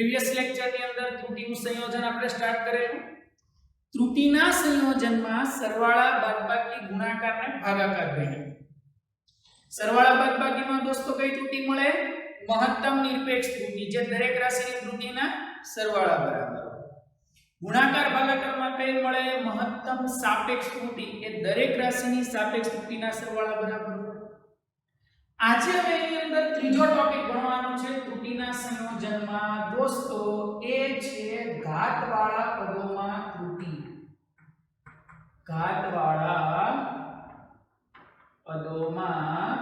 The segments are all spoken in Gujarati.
પ્રીવિયસ લેક્ચર ની અંદર ત્રુટીનું સંયોજન આપણે સ્ટાર્ટ કરેલું. ત્રુટીના સંયોજનમાં સરવાળા બાદબાકી ગુણાકારને ભાગાકાર ગણ્યા. સરવાળા બાદબાકીમાં દોસ્તો કઈ ત્રુટી મળે? મહત્તમ નિરપેક્ષ ત્રુટી, જે દરેક રાશિની ત્રુટીના સરવાળા બરાબર. ગુણાકાર ભાગાકારમાં કઈ મળે? મહત્તમ સાપેક્ષ ત્રુટી, એ દરેક રાશિની સાપેક્ષ ત્રુટીના સરવાળા બરાબર. આજે હવે એની અંદર ત્રીજો ટોપિક ભણવાનો છે ત્રુટીના સંયોજનમાં. દોસ્તો એ છે ઘાતવાળા પદોમાં ત્રુટી. ઘાતવાળા પદોમાં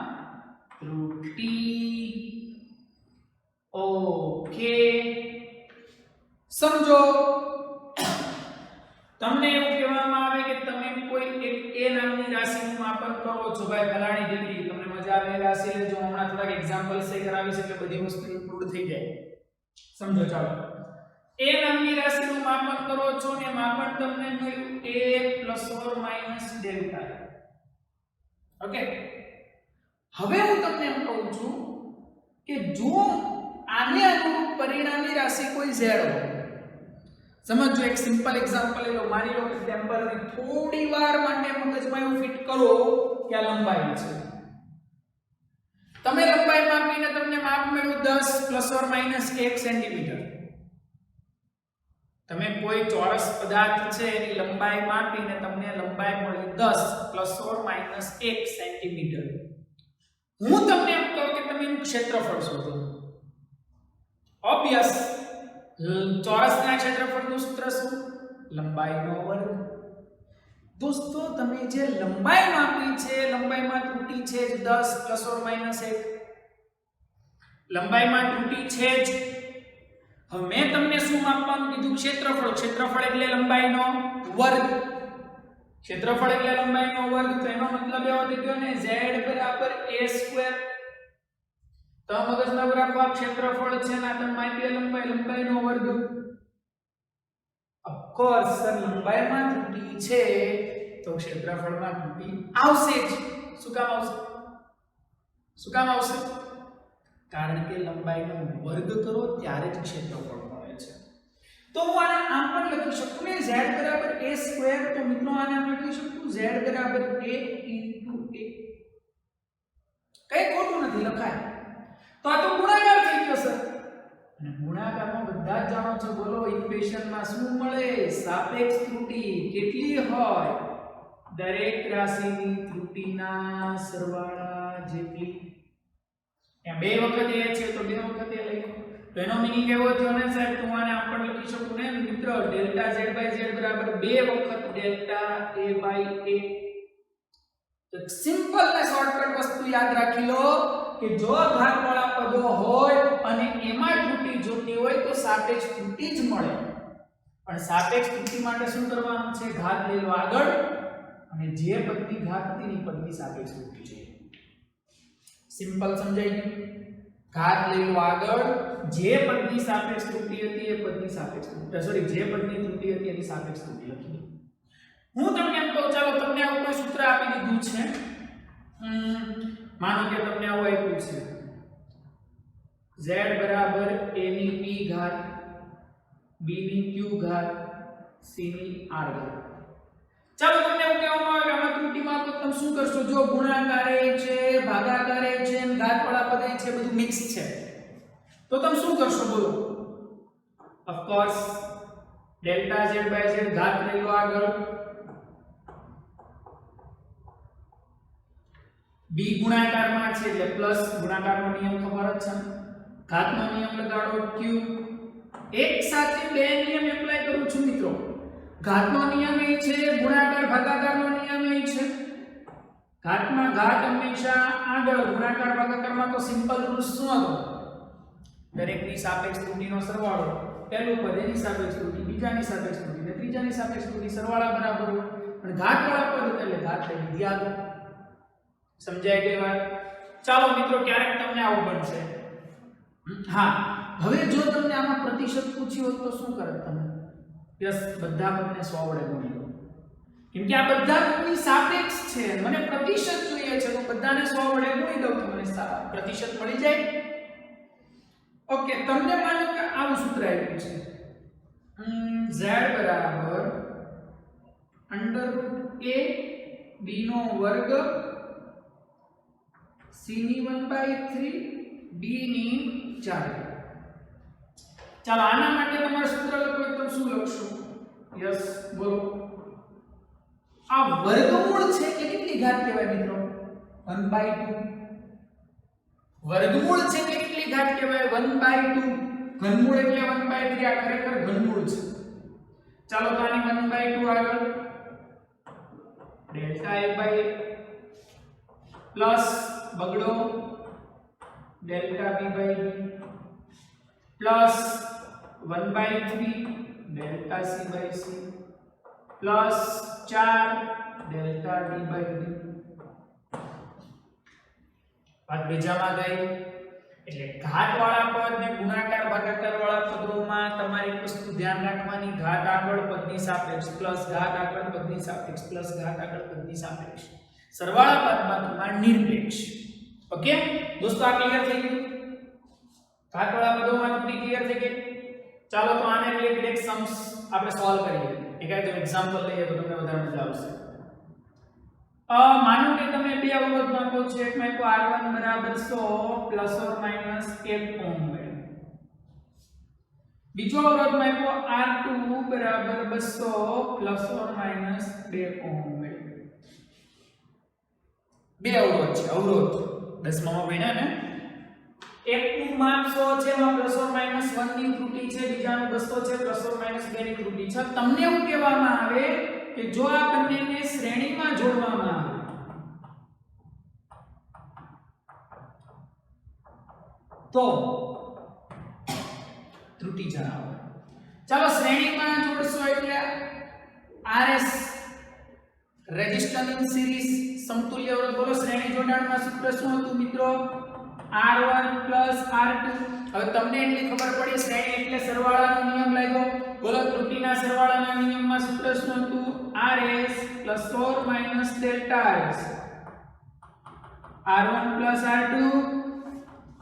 ત્રુટી. ઓકે, સમજો તમને એવું કહેવામાં આવે કે તમે કોઈ એક a નામની રાશિનું માપન કરો છો. ભાઈ ફલાણી ડિગ્રી, તમને મજા આવે રાશિ લેજો. હમણાં થોડાક એક્ઝામ્પલ સે કરાવીશ એટલે બધી વસ્તુ ઇન્ક્લુડ થઈ જાય. સમજો, ચાલો a નામની રાશિનું માપન કરો છો ને માપન તમને મળ્યું a ± ડેલ્ટા. ઓકે, હવે હું તમને એમ કહું છું કે જો આને અનુરૂપ પરિણામી રાશિ કોઈ z હોય, સમજો એક સિમ્પલ એક્ઝામ્પલ લો. માની લો કે ટેમ્પરરી થોડી વાર માટે મગજમાં એવું ફિટ કરો કે આ લંબાઈ છે. તમે લંબાઈ માપીને તમને માપ મળ્યું 10 ± 1 સેન્ટીમીટર. તમે કોઈ ચોરસ પદાર્થ છે એની લંબાઈ માપીને તમને લંબાઈ મળી 10 ± 1 સેન્ટીમીટર. હું તમને એમ કહું કે તમે એનું ક્ષેત્રફળ શોધો. ઓબ્વિયસ, ચોરસના ક્ષેત્રફળનું સૂત્ર શું? લંબાઈનો વર્ગ. દોસ્તો તમે જે લંબાઈ માપી છે, લંબાઈમાં ત્રુટી છે 10 ± 1. લંબાઈમાં ત્રુટી છે જ. હવે મેં તમને શું માપવાનું કીધું? ક્ષેત્રફળ. ક્ષેત્રફળ એટલે લંબાઈનો વર્ગ. ક્ષેત્રફળ એટલે લંબાઈનો વર્ગ. તો એનો મતલબ એવો થઈ ગયો ને z = a². તો મગજમાં રાખવા ક્ષેત્રફળ છે ના તમે માપીએ લંબાઈનો વર્ગ. ઓફ કોર્સ લંબાઈમાં ત્રુટી છે તો ક્ષેત્રફળમાં ત્રુટી આવશે જ. શું કામ આવશે? શું કામ આવશે? કારણ કે લંબાઈનો વર્ગ કરો ત્યારે જ ક્ષેત્રફળ મળે છે. તો હું આને આમ પણ લખી શકું ને z = a². તો મિત્રો આને આમ લખી શકું z = a * a. કઈ ખોટું નથી, લખાય. તો આ તો ગુણાકાર થઈ ગયો સર. અને ગુણાકારમાં બધા જ જાણો છો. બોલો ઇક્વેશનમાં શું મળે? સાપેક્ષ ત્રુટી. કેટલી હોય? દરેક રાશિની ત્રુટીના સરવાળા જેટલી. ત્યાં બે વખત એ છે તો બે વખત એ લખો. તો એનો મીનિંગ એવો થયો ને સાહેબ, હું આને આમ પણ લખી શકું ને મિત્ર, ડેલ્ટા z / z બરાબર બે વખત ડેલ્ટા a / a. તો સિમ્પલ ને શોર્ટકટ વસ્તુ યાદ રાખી લો કે જો ઘાતવાળા પદો હોય અને એમાં ત્રુટી જોતી હોય તો સાપેક્ષ ત્રુટી જ મળે. પણ સાપેક્ષ ત્રુટી માટે શું કરવાનું છે? ઘાત લઈ લો આગળ અને જે પદની ઘાત હતી એની પદની સાપેક્ષ ત્રુટી છે. સિમ્પલ સમજાઈ ગયું? ઘાત લઈ લો આગળ, જે પદની સાપેક્ષ ત્રુટી હતી એ પદની સાપેક્ષ ત્રુટી, સોરી, જે પદની ત્રુટી હતી એની સાપેક્ષ ત્રુટી લખી. હું તમને એમ કહું, ચાલો તમને આવું કોઈ સૂત્ર આપી દીધું છે. માનો કે તમને આવું આપ્યું છે z = a ની p ઘાત, b ની q ઘાત, c ની r ઘાત. ચાલો તમને એવું કહેવામાં આવે કે આમાં ત્રુટીમાં તો તમે શું કરશો? જો ગુણાકારે છે, ભાગાકારે છે, ઘાતવાળા પદે છે, બધું મિક્સ છે, તો તમે શું કરશો બોલો? Of course delta z / z ઘાત લઈ લો આગળ. b ગુણાકારમાં છે એટલે પ્લસ, ગુણાકારનો નિયમ ખબર જ છે. ઘાતનો નિયમ લગાડો q. એક સાથે બે નિયમ એપ્લાય કરું છું મિત્રો. ઘાતનો નિયમ એ છે, ગુણાકાર ભાગાકારનો નિયમ એ છે. ઘાતમાં ઘાત હંમેશા આગળ, ગુણાકાર ભાગાકારમાં તો સિમ્પલ રૂલ શું હતો? દરેકની સાપેક્ષ ત્રુટીનો સરવાળો. પહેલું પદ એની સાપેક્ષ ત્રુટી, બીજાની સાપેક્ષ ત્રુટી ને ત્રીજાની સાપેક્ષ ત્રુટી, સરવાળા બરાબર હોય. અને ઘાતવાળા પદ એટલે ઘાત લઈ લીધી આગળ. સમજાય ગઈ વાત? ચાલો મિત્રો, ક્યારેક તમને આવું બનશે. હા, હવે જો તમને આમાં પ્રતિશત પૂછ્યું હોત તો શું કરત તમે? યસ, બધા પદને 100 વડે ગુણી લો. કેમ કે આ બધા પદની સાપેક્ષ છે, મને પ્રતિશત જોઈએ છે તો બધાને 100 વડે ગુણી દઉં તો મને પ્રતિશત મળી જાય. ઓકે, તમને માનો કે આવું સૂત્ર આપ્યું છે z બરાબર √a b નો વર્ગ c ની 1/3 d ની 4. ચાલો આના માટે તમારે સૂત્ર લખો તો શું લખશો? યસ બોલો. આ વર્ગમૂળ છે કે કેટલી ઘાત કહેવાય મિત્રો? 1/2. વર્ગમૂળ છે કે કેટલી ઘાત કહેવાય? 1/2. ઘનમૂળ એટલે 1/3. આ ખરેખર ઘનમૂળ છે. ચાલો તો આની 1/2 આગળ ડેલ્ટા a બાય પ્લસ બગડો delta b by b plus 1/3 delta c by c plus 4 delta d by d. બાદ બીજામાં ગઈ એટલે ઘાત વાળા પદ ને ગુણાકાર ભાગાકાર વાળા પદોમાં તમારે એક વસ્તુ ધ્યાન રાખવાની, ઘાત આગળ પદની સાપેક્ષ પ્લસ ઘાત આગળ પદની સાપેક્ષ પ્લસ ઘાત આગળ પદની સાપેક્ષ, સરવાળા પદમાં તમારે નિરપેક્ષ. ઓકે દોસ્તો, આ ક્લિયર થઈ ગયું? ઘાત વાળા પદોમાં તમને ક્લિયર થઈ ગઈ? ચાલો તો આને રિલેટેડ એક સમ્સ આપણે સોલ્વ કરીએ. એકાદ એક્ઝામ્પલ લઈએ તો તમને વધારે મજા આવશે. માનો કે તમે બે અવરોધ નાખો છો, એકમાં કો R1 બરાબર 100 પ્લસ ઓર માઈનસ 1 ઓહમ મળે, બીજો અવરોધમાં કો R2 બરાબર 200 પ્લસ ઓર માઈનસ 2 ઓહમ મળે. બે અવરોધ છે, અવરોધ 10માં ભણ્યા ને. એકનું માપ 100 છે, એમાં પ્લસ ઓર માઈનસ 1 ની ત્રુટી છે, બીજાનું 200 છે, પ્લસ ઓર માઈનસ 2 ની ત્રુટી છે. તમને એવું કહેવામાં આવે કે જો આ બંનેને શ્રેણીમાં જોડવામાં આવે તો ત્રુટી જણાવો. ચાલો શ્રેણીમાં જોડશો એટલે RS રેઝિસ્ટન્સ ઇન સિરીઝ સમતુલ્ય અવરોધ. બોલો શ્રેણી જોડાણમાં સૂત્ર શું હતું મિત્રો? R1 R2. હવે તમને એટલી ખબર પડી શ્રેણી એટલે સરવાળાનો નિયમ લાગ્યો. બોલો ત્રુટીના સરવાળાના નિયમમાં સૂત્ર શું હતું? RS + or - delta RS. R1 + R2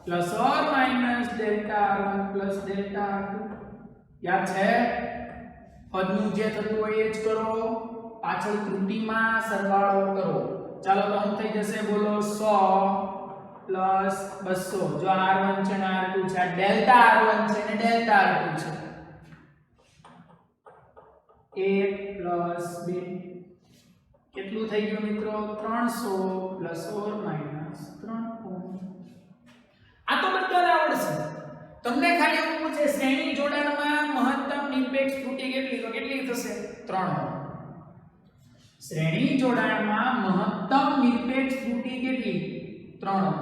+ or - delta R1 + delta R2. યાદ છે? પદનું જે થતું હોય એ જ કરો, પાછળ ત્રુટીમાં સરવાળો કરો. ચાલો તો શું થઈ જશે? બોલો 100 + 200. જો R1 છે ને R2 છે, આ ડેલ્ટા R1 છે ને ડેલ્ટા R2 છે. 1 + 2 કેટલું થઈ ગયું મિત્રો? 300 + or - 3 ઓહમ. આ તો બધાને આવડશે. તમને ખાલી એવું પૂછે શ્રેણી જોડાણમાં મહત્તમ નિરપેક્ષ ત્રુટી કેટલી, તો કેટલી થશે? 3 ઓહમ. શ્રેણી જોડાણમાં મહત્તમ નિરપેક્ષ ત્રુટી કેટલી? 3 ઓહમ.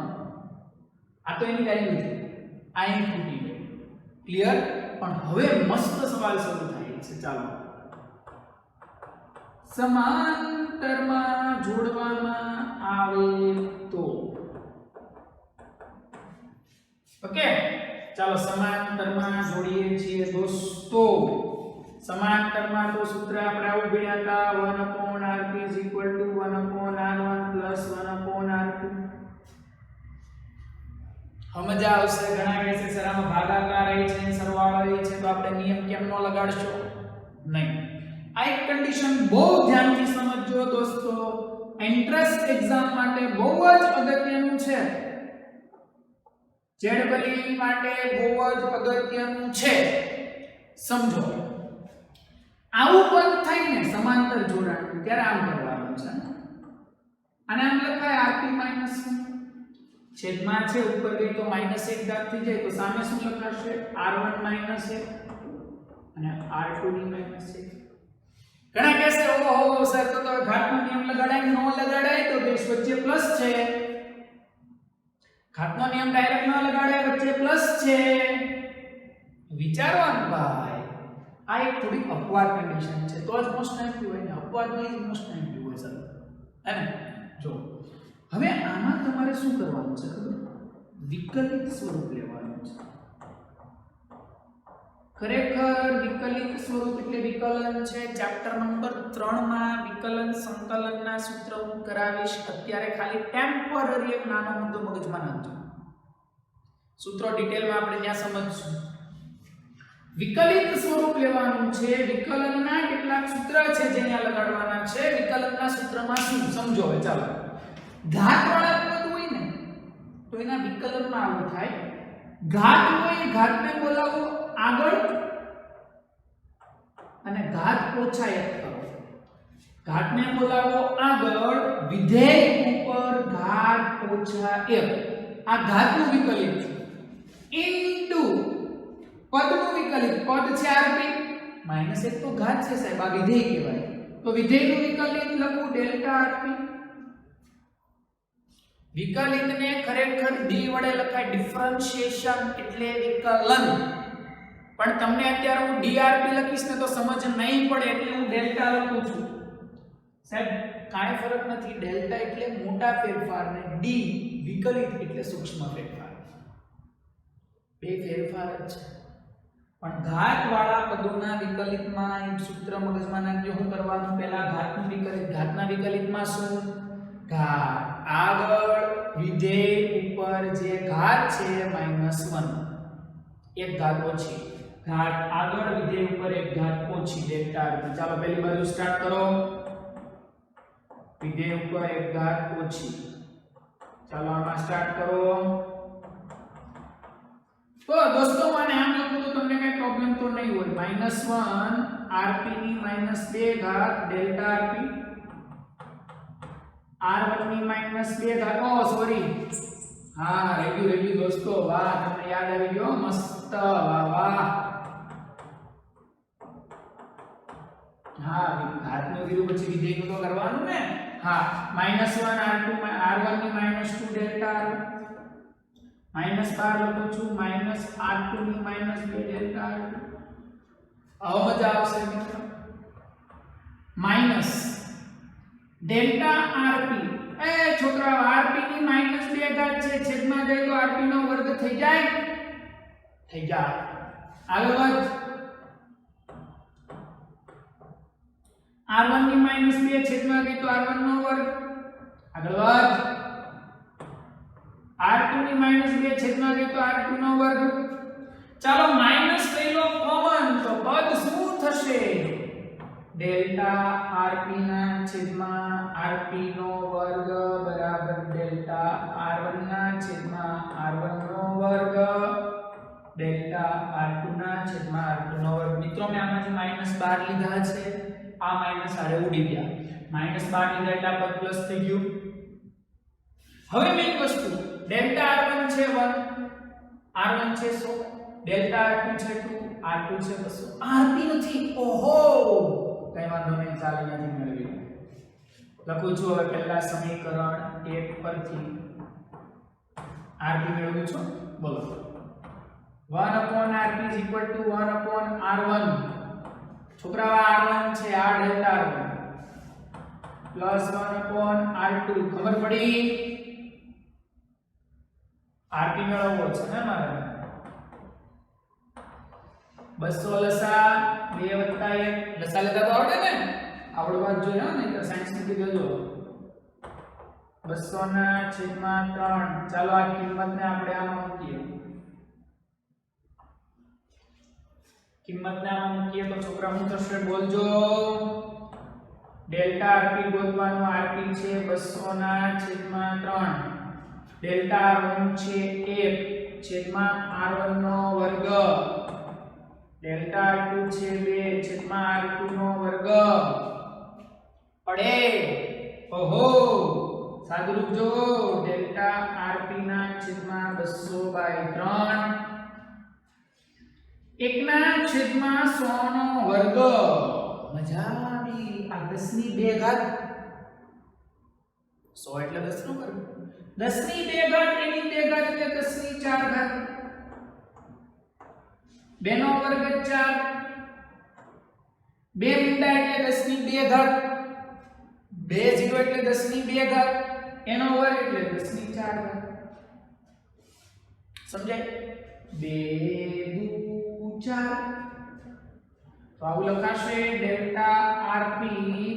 આ તો એની વેલ્યુ છે, આ એની ત્રુટી છે. ક્લિયર? પણ હવે મસ્ત સવાલ શરૂ થાય છે. ચાલો, સમાંતરમાં જોડવામાં આવે તો. ઓકે ચાલો સમાંતરમાં જોડીએ છીએ દોસ્તો. સમાંતરમાં તો સૂત્ર આપણે આવું ભણ્યા હતા, 1/rp = 1/r1 + 1/r2. મજા આવશે. ઘણા કહે છે સર આમાં ભાગાકાર આવી છે, સરવાળો આવી છે, તો આપણે નિયમ કેમ ન લગાડશો? નહીં. આ એક કન્ડિશન બહુ ધ્યાનથી સમજજો દોસ્તો. એન્ટ્રન્સ એક્ઝામ માટે બહુ જ અગત્યનું છે. જેડબલી માટે બહુ જ અગત્યનું છે. સમજો, આવું પદ થાય ને સમાંતર જોડાણ, ત્યારે આમ કરવાનું છે. અને આમ લખાય rp - છેદમાં છે, ઉપર ગઈ તો -1 ઘાત થઈ જાય, તો સામે શું લખાશે? r1 - 1 અને r2 ની -1. ઘણા કહેશે ઓહો સર તો ઘાતનો નિયમ લગાડાય ન લગાડાય? તો બે વચ્ચે પ્લસ છે. ઘાતનો નિયમ ડાયરેક્ટ ન લગાડાય, વચ્ચે પ્લસ છે. વિચારવાનું ભાઈ. આ એક થોડી અપવાદ કન્ડિશન છે, તો જ મોસ્ટ ટાઈમ હોય ને. અપવાદ નહીં જ મોસ્ટ ટાઈમ હોય સર, હે ને? જો હવે આમાં તમારે શું કરવાનું છે ખબર? વિકલિત સ્વરૂપ લેવાનું છે. ખરેખર વિકલિત સ્વરૂપ એટલે વિકલન છે. ચેપ્ટર નંબર 3 માં વિકલન સંકલનના સૂત્ર હું કરાવીશ. અત્યારે ખાલી ટેમ્પરરી એક નાનો મુદ્દો મગજમાં નાખજો. સૂત્રો ડિટેલમાં આપણે ત્યાં સમજશું. વિકલિત સ્વરૂપ લેવાનું છે. વિકલનના કેટલાક સૂત્ર છે જે અહીંયા લગાડવાના છે. વિકલનના સૂત્રમાં શું સમજો હવે ચાલો. ઘાતવાળા પદ હોય ને તો એના વિકલનમાં આવું થાય. ઘાત હોય ઘાતને બોલાવો આગળ અને ઘાત ઓછા 1 કરો. ઘાતને બોલાવો આગળ, વિધેય ઉપર ઘાત ઓછા 1. આ ઘાતનું વિકલિત છે. ઇન્ટુ પદનું વિકલિત. પદ છે rp -1 તો ઘાત છે સાહેબ, આ વિધેય કહેવાય. તો વિધેયનું વિકલિત લખું ડેલ્ટા rp. વિકલિતને ખરેખર d વડે લખાય, ડિફરન્શિએશન એટલે વિકલન. પણ તમને અત્યારે હું drp લખીશ ને તો સમજ નહીં પડે એટલે હું ડેલ્ટા લખું છું. સાહેબ કાંઈ ફરક નથી. ડેલ્ટા એટલે મોટા ફેરફાર ને d વિકલિત એટલે સૂક્ષ્મ ફેરફાર. બે ફેરફાર જ છે. પણ ઘાત વાળા પદોના વિકલિતમાં એક સૂત્ર મગજમાં નાખજો. શું કરવાનું? પહેલા ઘાતનું વિકલિત. ઘાતના વિકલિતમાં શું? ઘાત આગળ વિધેય ઉપર જે ઘાત છે -1 એક ઘાત ઓછી. ઘાત આગળ વિધેય ઉપર એક ઘાત ઓછી ડેલ્ટા rp. ચાલો પહેલી બાજુ સ્ટાર્ટ કરો. વિધેય ઉપર એક ઘાત ઓછી. ચાલો આમાં સ્ટાર્ટ કરો. તો દોસ્તો મને આમ લખું તો તમને કઈ પ્રોબ્લેમ તો નહીં હોય. -1 rp ની -2 ઘાત ડેલ્ટા rp. r1 ની -2 ઘાત. ઓ સોરી, હા રેડી દોસ્તો. વાહ, તમને યાદ આવી ગયો. મસ્ત, વાહ વાહ. હા, ઘાતનું કીધું પછી વિધેયનું તો કરવાનું ને. હા, -1 r2 r1 ની -2 ડેલ્ટા r. -12 લખું છું. -r2 ની -2 ડેલ્ટા r. હવે મજા આવશે મિત્રો. Minus delta rp. એ છોકરાઓ, rp ની -2 ઘાત છે, છેદમાં જાય તો rp નો વર્ગ થઈ જાય. આગળ વધ. r1 ની -2 છેદમાં ગઈ તો r1 નો વર્ગ. આગળ વધ. r2 ની -2 છેદમાં ગઈ તો r2 નો વર્ગ. ચાલો માઈનસ પહેલો કોમન, તો પદ શું થશે? ડેલ્ટા rp ના છેદમાં rp નો વર્ગ બરાબર ડેલ્ટા r1 ના છેદમાં r1 નો વર્ગ ડેલ્ટા r2 ના છેદમાં r2 નો વર્ગ. મિત્રો મેં આમાંથી -12 લીધા છે. આ માઈનસ આડે ઉડી ગયા. -12 લીધા એટલે પદ પ્લસ થઈ ગયું. હવે મેં એક વસ્તુ, ડેલ્ટા r1 છે 1, r1 છે 100, ડેલ્ટા r2 છે 2, r2 છે 200. rp નથી. ઓહો, કઈ વાંધો નહીં, ચાલે નથી મેળવી. લખું છું હવે પહેલા સમીકરણ 1 પરથી rp મેળવું છું. બોલો. 1/rp = 1/r1. છોકરાઓ r1 છે, આ ડેલ્ટા r1 પ્લસ 1/r2. ખબર પડી? rp મેળવવો છે ને મારે. 200 લસા 2 + 1. લસા લેતા તો આવડે ને? આવડવા જ જોઈએ ને, તો સાયન્સ ની કીધું. 200 ના છેદમાં 3. ચાલો આ કિંમતને આપણે આમાં મૂકીએ. કિંમતને આમાં મૂકીએ તો છોકરા શું થશે? બોલજો. Delta rp ગોતવાનું. rp છે 200 ના છેદમાં 3. ડેલ્ટા r1 છે 1 છેદમાં r1 નો વર્ગ. ડેલ્ટા r2 છે 2 છેદમાં r2 નો વર્ગ. પડે. ઓહો, સાદુરૂપ જો. ડેલ્ટા rp ના છેદમાં 200/3 1 ના છેદમાં 100 નો વર્ગ. મજા આવી. આ 10 ની 2 ઘાત. 100 એટલે 10 નો વર્ગ. 10 ની 2 ઘાત એની 2 ઘાત એટલે 10 ની 4 ઘાત. 2 નો વર્ગ 4. 2 મીંડા એટલે 10 ની 2 ઘાત. 2 0 એટલે 10 ની 2 ઘાત. એનો વર્ગ એટલે 10 ની 4 ઘાત. સમજાય? 2 * 4. તો આવું લખાશે. ડેલ્ટા rp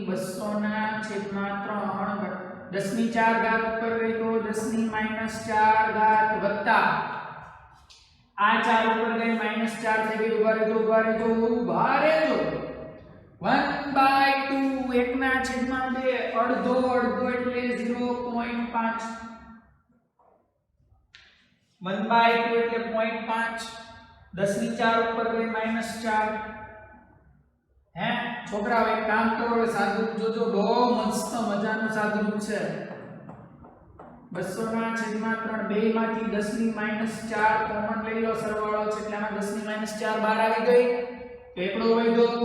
200 ના છેદમાં 3 10 ની 4 ઘાત ઉપર ગઈ તો 10 ની -4 ઘાત વત્તા આ 4 ઉપર ગઈ -4 થઈ ગઈ. ઉભા રહેજો 1/2 1/2 અડધો એટલે 0.5 1/2 એટલે 0.5 10 ની 4 ઉપર ગઈ -4 હે છોકરાઓ એક કામ કરો હવે સાદુરૂપ જોજો બહુ મસ્ત મજાનું સાદુરૂપ છે 200/3 બેયમાંથી 10 ની -4 કોમન લઈ લો સરવાળો છે એટલે આમાં 10 ની -4 બહાર આવી ગઈ તો એકડો વધ્યો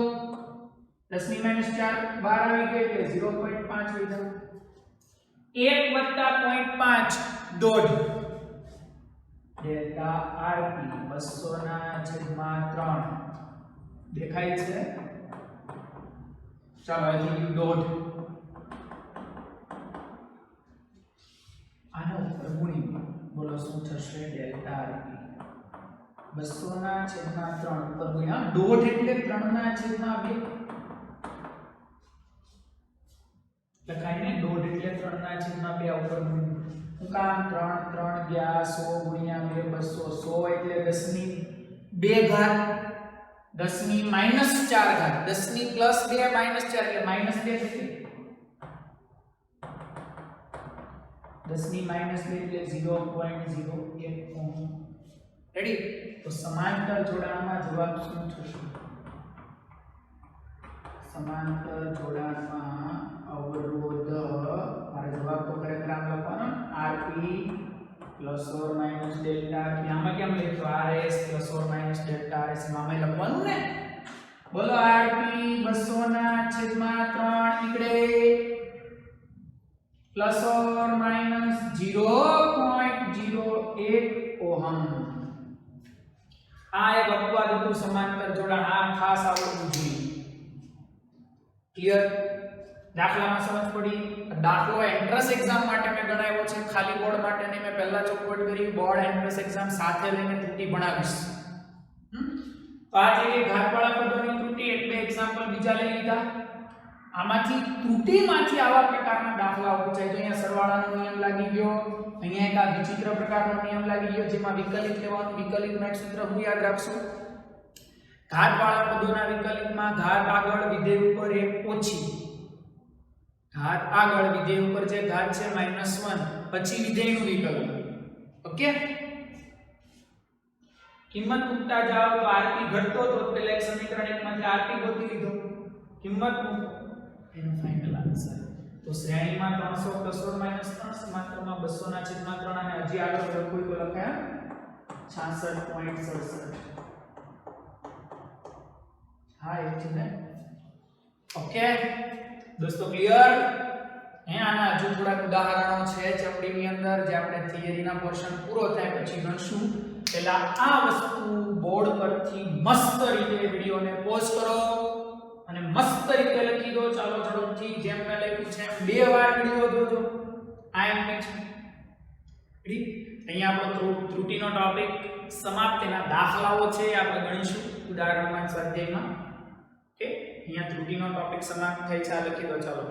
10 ની -4 બહાર આવી ગઈ એટલે 0.5 વધ્યો 1 + 0.5 દોઢ ડેલ્ટા આરપી 200/3 દેખાય છે ચાલો અહીંથી દોઢ આના ઉપર ગુણી બોલો શું થશે ડેલ્ટા આરપી 200/3 ઉપર ગુણ્યા દોઢ એટલે 3/2 લખાય ને દોઢ એટલે 3/2 ઉપર ગુણ્યું હું કામ 3 ગયા 100 ગુણ્યા 2 200 100 એટલે 10 ની 2 ઘાત 10 ની -4 ઘાત 10 ની +2 -4 એટલે -2 થશે 10 ની -2 એટલે 0.01 ઓહમ રેડી તો સમાંતર જોડાણમાં જવાબ શું થશે સમાંતર જોડાણમાં અવરોધ મારે જવાબ તો ખરેખર આમ લખવાનો Rp ± ડેલ્ટા Rp આમાં કેમ લખ્યું Rs ± ડેલ્ટા Rs આમાં લખવાનું ને બોલો Rp 200/3 નીકળે ±0.01 ઓહમ આ એક અપવાદ હતું સમાંતર જોડાણ આ ખાસ આવડવું જોઈએ ક્લિયર દાખલામાં સમજ પડી દાખલો એન્ટ્રન્સ એક્ઝામ માટે મેં ગણાવ્યો છે ખાલી બોર્ડ માટે નહીં મેં પહેલા ચોખવટ કરી બોર્ડ એન્ટ્રન્સ એક્ઝામ સાથે લઈને ત્રુટી ભણાવીશ તો આ જે ઘાતવાળા પદોની ત્રુટી એટલે એક્ઝામ્પલ બીજા લઈ લીધા આમાંથી ત્રુટીમાંથી આવા પ્રકારના દાખલાઓ પૂછાય તો અહીંયા સરવાળાનો નિયમ લાગી ગયો અહીંયા એક આ વિચિત્ર પ્રકારનો નિયમ લાગી ગયો જેમાં વિકલિત લેવાનું વિકલિતનું એક સૂત્ર હું યાદ રાખશો ઘાતવાળા પદોના વિકલિતમાં ઘાત આગળ વિધેય ઉપર એક ઓછી ઘાત આગળ વિધેય ઉપર જે ઘાત છે -1 પછી વિધેયનું વિકલન ઓકે કિંમત મૂકતા જાઓ તો rp ઘટતો તો પેલા એક સમીકરણ એકમાંથી rp ગોતી લીધો કિંમત મૂકો એનો ફાઇનલ આન્સર તો શ્રેણીમાં 300 + 3 સમાંતરમાં 200/3 અને હજી આગળ લખવું તો લખાય 66.67 હા એ છે ને ઓકે દોસ્તો ક્લિયર આના હજુ થોડાક ઉદાહરણો છે ચપડીની અંદર જે આપણે થિયરીના પોર્શન પૂરો થાય પછી ગણશું પહેલા આ વસ્તુ બોર્ડ પરથી મસ્ત રીતે વિડિયોને પોઝ કરો અને મસ્ત રીતે લખી દો ચાલો ઝડપથી જેમ મેં લખ્યું છે એમ 2 વાર વિડિયો જોજો આ એમ છે રેડી અહીંયા આપણો ત્રુટીનો ટોપિક સમાપ્ત તેના દાખલાઓ છે આપણે ગણીશું ઉદાહરણમાં સ્વાધ્યાયમાં ઓકે અહીંયા ત્રુટીનો ટોપિક સમાપ્ત થાય છે આ લખી દો ચાલો